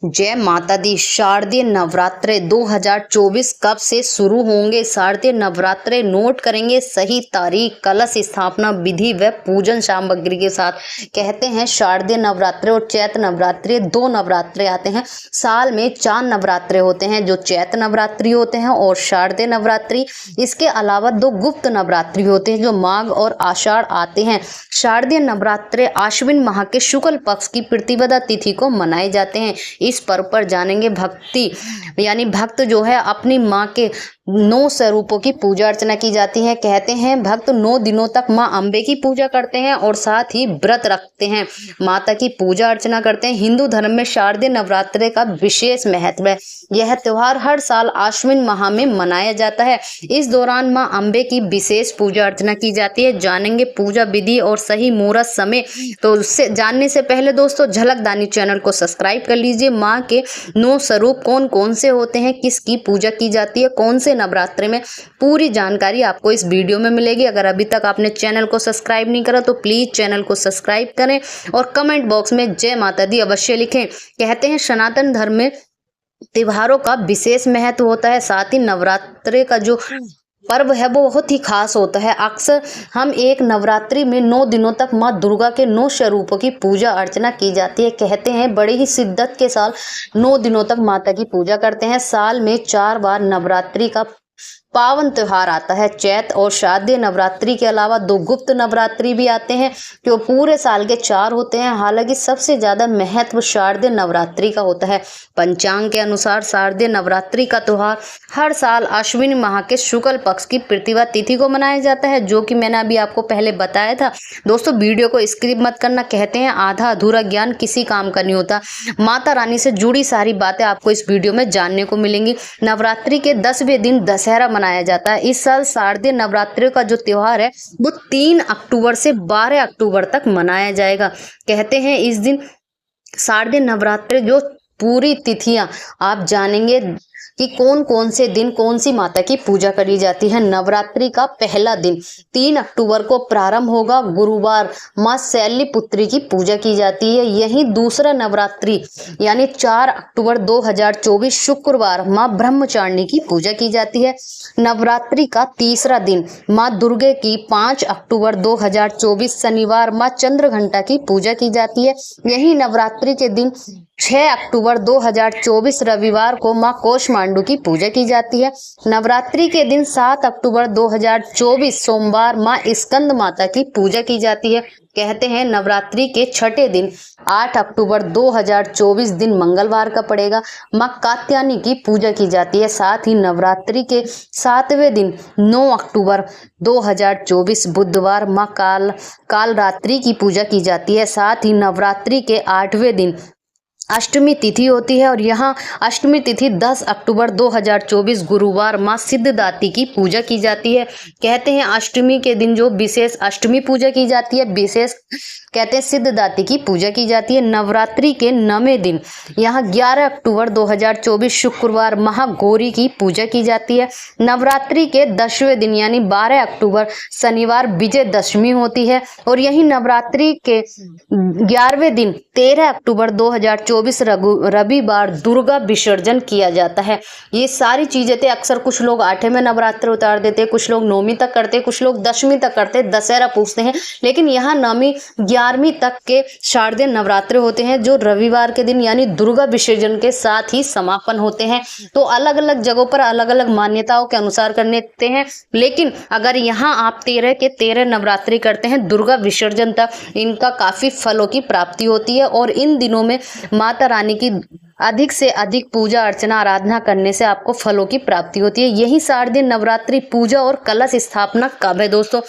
जय माता दी। शारदीय नवरात्रे 2024 कब से शुरू होंगे? शारदीय नवरात्रे नोट करेंगे सही तारीख, कलश स्थापना विधि व पूजन सामग्री के साथ। कहते हैं शारदीय नवरात्रे और चैत्र नवरात्रि 2 नवरात्रे आते हैं। साल में 4 नवरात्रे होते हैं, जो चैत्र नवरात्रि होते हैं और शारदीय नवरात्रि। इसके अलावा 2 गुप्त नवरात्रि होते हैं, जो माघ और आषाढ़ आते हैं। शारदीय नवरात्रे आश्विन माह के शुक्ल पक्ष की प्रतिपदा तिथि को मनाए जाते हैं। इस पर्व पर जानेंगे भक्ति यानी भक्त जो है अपनी माँ के 9 स्वरूपों की पूजा अर्चना की जाती है। कहते हैं भक्त 9 दिनों तक माँ अम्बे की पूजा करते हैं और साथ ही व्रत रखते हैं, माता की पूजा अर्चना करते हैं। हिंदू धर्म में शारदीय नवरात्रे का विशेष महत्व है। यह त्योहार हर साल आश्विन माह में मनाया जाता है। इस दौरान माँ अम्बे की विशेष पूजा अर्चना की जाती है। जानेंगे पूजा विधि और सही मुहूर्त समय। तो उससे जानने से पहले दोस्तों झलकदानी चैनल को सब्सक्राइब कर लीजिए। माँ के 9 स्वरूप कौन कौन से होते हैं, किसकी पूजा की जाती है, कौन से नवरात्रि में, पूरी जानकारी आपको इस वीडियो में मिलेगी। अगर अभी तक आपने चैनल को सब्सक्राइब नहीं करा तो प्लीज चैनल को सब्सक्राइब करें और कमेंट बॉक्स में जय माता दी अवश्य लिखें। कहते हैं सनातन धर्म में त्योहारों का विशेष महत्व होता है। साथ ही नवरात्रि का जो पर्व है वो बहुत ही खास होता है। अक्सर हम एक नवरात्रि में 9 दिनों तक माँ दुर्गा के 9 स्वरूपों की पूजा अर्चना की जाती है। कहते हैं बड़े ही शिद्दत के साथ 9 दिनों तक माता की पूजा करते हैं। साल में 4 बार नवरात्रि का पावन त्योहार आता है। चैत्र और शारदीय नवरात्रि के अलावा 2 गुप्त नवरात्रि भी आते हैं, जो पूरे साल के 4 होते हैं। हालांकि सबसे ज्यादा महत्व शारदीय नवरात्रि का होता है। पंचांग के अनुसार शारदीय नवरात्रि का त्योहार हर साल आश्विन माह के शुक्ल पक्ष की प्रतिपदा तिथि को मनाया जाता है, जो कि मैंने अभी आपको पहले बताया था। दोस्तों वीडियो को स्किप मत करना। कहते हैं आधा अधूरा ज्ञान किसी काम का नहीं होता। माता रानी से जुड़ी सारी बातें आपको इस वीडियो में जानने को मिलेंगी। नवरात्रि के 10वें दिन दशहरा मनाया जाता है। इस साल शारदीय नवरात्रि का जो त्योहार है वो 3 अक्टूबर से 12 अक्टूबर तक मनाया जाएगा। कहते हैं इस दिन शारदीय नवरात्रि जो पूरी तिथियां आप जानेंगे कि कौन कौन से दिन कौन सी माता की पूजा करी जाती है। नवरात्रि का पहला दिन 3 अक्टूबर को प्रारंभ होगा। गुरुवार माँ शैलपुत्री की पूजा की जाती है। यही दूसरा नवरात्रि यानी 4 अक्टूबर 2024 शुक्रवार माँ ब्रह्मचारिणी की पूजा की जाती है। नवरात्रि का तीसरा दिन माँ दुर्गे की 5 अक्टूबर 2024 शनिवार माँ चंद्रघंटा की पूजा की जाती है। यही नवरात्रि के दिन 6 अक्टूबर 2024 रविवार को माँ कोषमांडू की पूजा की जाती है। नवरात्रि के दिन 7 अक्टूबर 2024 सोमवार माँ स्कंद माता की पूजा की जाती है। कहते हैं नवरात्रि के 6ठे दिन 8 अक्टूबर 2024 दिन मंगलवार का पड़ेगा, माँ कात्यायनी की पूजा की जाती है। साथ ही नवरात्रि के 7वें दिन 9 अक्टूबर 2024 बुधवार माँ कालरात्रि की पूजा की जाती है। साथ ही नवरात्रि के 8वें दिन अष्टमी तिथि होती है और यहाँ अष्टमी तिथि 10 अक्टूबर 2024 गुरुवार माँ सिद्धदात्री की पूजा की जाती है। कहते हैं अष्टमी के दिन जो विशेष अष्टमी पूजा की जाती है, विशेष कहते हैं सिद्धदात्री की पूजा की जाती है। नवरात्रि के 9वें दिन यहाँ 11 अक्टूबर 2024 शुक्रवार महागौरी की पूजा की जाती है। नवरात्रि के 10वें दिन यानी 12 अक्टूबर शनिवार विजयदशमी होती है और यही नवरात्रि के 11वें दिन 13 अक्टूबर 2024 रविवार दुर्गा विसर्जन किया जाता है। ये सारी चीजें थे। अक्सर कुछ लोग 8वें में नवरात्र उतार देते, कुछ लोग 9वीं तक करते, कुछ लोग 10वीं तक करते, दशहरा पूछते हैं। लेकिन यहाँ 9वीं 11वीं तक के शारदीय नवरात्र होते हैं, जो रविवार के दिन यानी दुर्गा विसर्जन के साथ ही समापन होते हैं। तो अलग अलग जगहों पर अलग अलग मान्यताओं के अनुसार करने देते हैं। लेकिन अगर यहाँ आप 13 के 13 नवरात्रि करते हैं दुर्गा विसर्जन तक, इनका काफी फलों की प्राप्ति होती है और इन दिनों में माता रानी की अधिक से अधिक पूजा अर्चना आराधना करने से आपको फलों की प्राप्ति होती है। यही शारदीय नवरात्रि पूजा और कलश स्थापना कब है दोस्तों?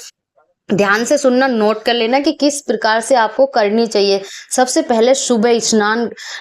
ध्यान से सुनना, नोट कर लेना कि किस प्रकार से आपको करनी चाहिए। सबसे पहले सुबह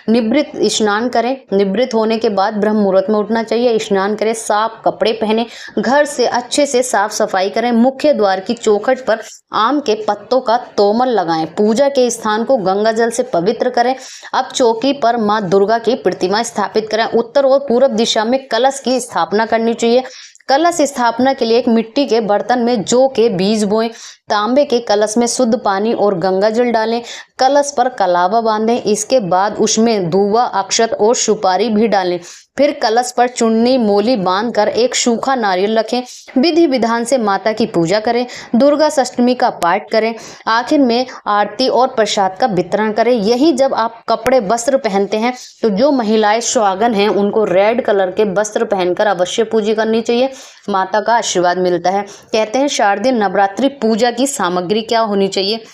निवृत्त स्नान करें। निवृत्त होने के बाद ब्रह्म मुहूर्त में उठना चाहिए। स्नान करें, साफ कपड़े पहने, घर से अच्छे से साफ सफाई करें। मुख्य द्वार की चौखट पर आम के पत्तों का तोमल लगाएं। पूजा के स्थान को गंगा जल से पवित्र करें। अब चौकी पर माँ दुर्गा की प्रतिमा स्थापित करें। उत्तर और पूर्व दिशा में कलश की स्थापना करनी चाहिए। कलश स्थापना के लिए एक मिट्टी के बर्तन में जौ के बीज बोएं, तांबे के कलश में शुद्ध पानी और गंगा जल डालें, कलश पर कलावा बांधें। इसके बाद उसमें दूबा, अक्षत और सुपारी भी डालें। फिर कलश पर चुन्नी मोली बांधकर एक सूखा नारियल रखें। विधि विधान से माता की पूजा करें, दुर्गा अष्टमी का पाठ करें, आखिर में आरती और प्रसाद का वितरण करें। यही जब आप कपड़े वस्त्र पहनते हैं तो जो महिलाएं सुहागन हैं उनको रेड कलर के वस्त्र पहनकर अवश्य पूजा करनी चाहिए, माता का आशीर्वाद मिलता है। कहते हैं शारदीय नवरात्रि पूजा की सामग्री क्या होनी चाहिए।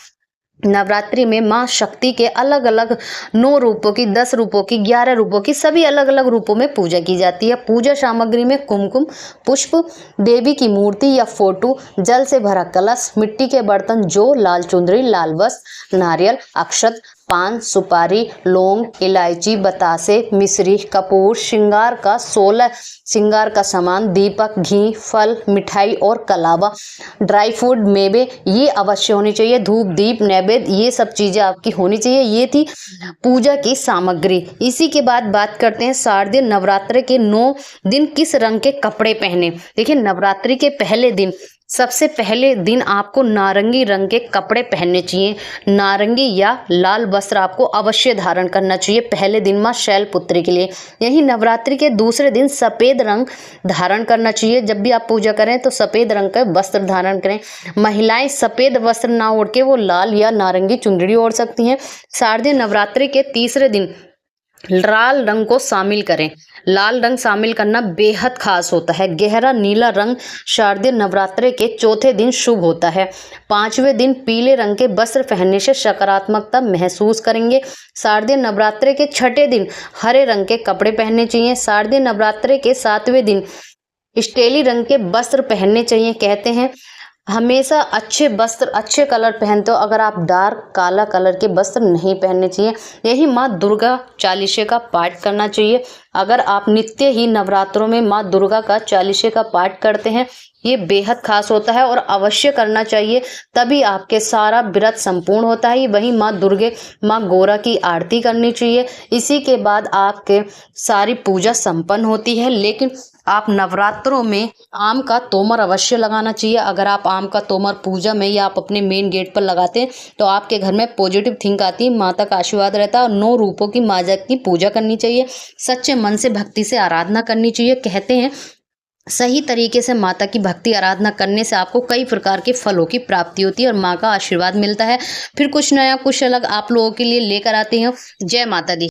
नवरात्रि में माँ शक्ति के अलग अलग 9 रूपों की, 10 रूपों की, 11 रूपों की, सभी अलग अलग रूपों में पूजा की जाती है। पूजा सामग्री में कुमकुम, पुष्प, देवी की मूर्ति या फोटो, जल से भरा कलश, मिट्टी के बर्तन, जौ, लाल चुंदरी, लाल वस्त्र, नारियल, अक्षत, पान, सुपारी, लौंग, इलायची, बतासे, मिश्री, कपूर, श्रृंगार का सामान, दीपक, घी, फल, मिठाई और कलावा, ड्राई फ्रूट, मेवे, ये अवश्य होनी चाहिए। धूप, दीप, नैवेद्य, ये सब चीजें आपकी होनी चाहिए। ये थी पूजा की सामग्री। इसी के बाद बात करते हैं शारदीय नवरात्र के 9 दिन किस रंग के कपड़े पहने। देखिए, नवरात्रि के पहले दिन, सबसे पहले दिन आपको नारंगी रंग के कपड़े पहनने चाहिए। नारंगी या लाल वस्त्र आपको अवश्य धारण करना चाहिए पहले दिन मां शैलपुत्री के लिए। यही नवरात्रि के दूसरे दिन सफेद रंग धारण करना चाहिए। जब भी आप पूजा करें तो सफेद रंग का वस्त्र धारण करें। महिलाएं सफेद वस्त्र ना ओढ़ के वो लाल या नारंगी चुंदड़ी ओढ़ सकती हैं। शारदीय नवरात्रि के तीसरे दिन लाल रंग को शामिल करें। लाल रंग शामिल करना बेहद खास होता है। गहरा नीला रंग शारदीय नवरात्रि के चौथे दिन शुभ होता है। 5वें दिन पीले रंग के वस्त्र पहनने से सकारात्मकता महसूस करेंगे। शारदीय नवरात्रि के 6ठे दिन हरे रंग के कपड़े पहनने चाहिए। शारदीय नवरात्रि के 7वें दिन स्टेली रंग के वस्त्र पहनने चाहिए। कहते हैं हमेशा अच्छे वस्त्र, अच्छे कलर पहनते हो, अगर आप डार्क काला कलर के वस्त्र नहीं पहनने चाहिए। यही माँ दुर्गा चालीसे का पाठ करना चाहिए। अगर आप नित्य ही नवरात्रों में माँ दुर्गा का चालीसे का पाठ करते हैं, ये बेहद खास होता है और अवश्य करना चाहिए, तभी आपके सारा व्रत संपूर्ण होता है। वहीं माँ दुर्गे, माँ गौरा की आरती करनी चाहिए। इसी के बाद आपके सारी पूजा संपन्न होती है। लेकिन आप नवरात्रों में आम का तोमर अवश्य लगाना चाहिए। अगर आप आम का तोमर पूजा में या आप अपने मेन गेट पर लगाते हैं तो आपके घर में पॉजिटिव थिंक आती है, माता का आशीर्वाद रहता है। और 9 रूपों की माता की पूजा करनी चाहिए। सच्चे मन से भक्ति से आराधना करनी चाहिए। कहते हैं सही तरीके से माता की भक्ति आराधना करने से आपको कई प्रकार के फलों की प्राप्ति होती है और माँ का आशीर्वाद मिलता है। फिर कुछ नया कुछ अलग आप लोगों के लिए लेकर आते हैं। जय माता दी।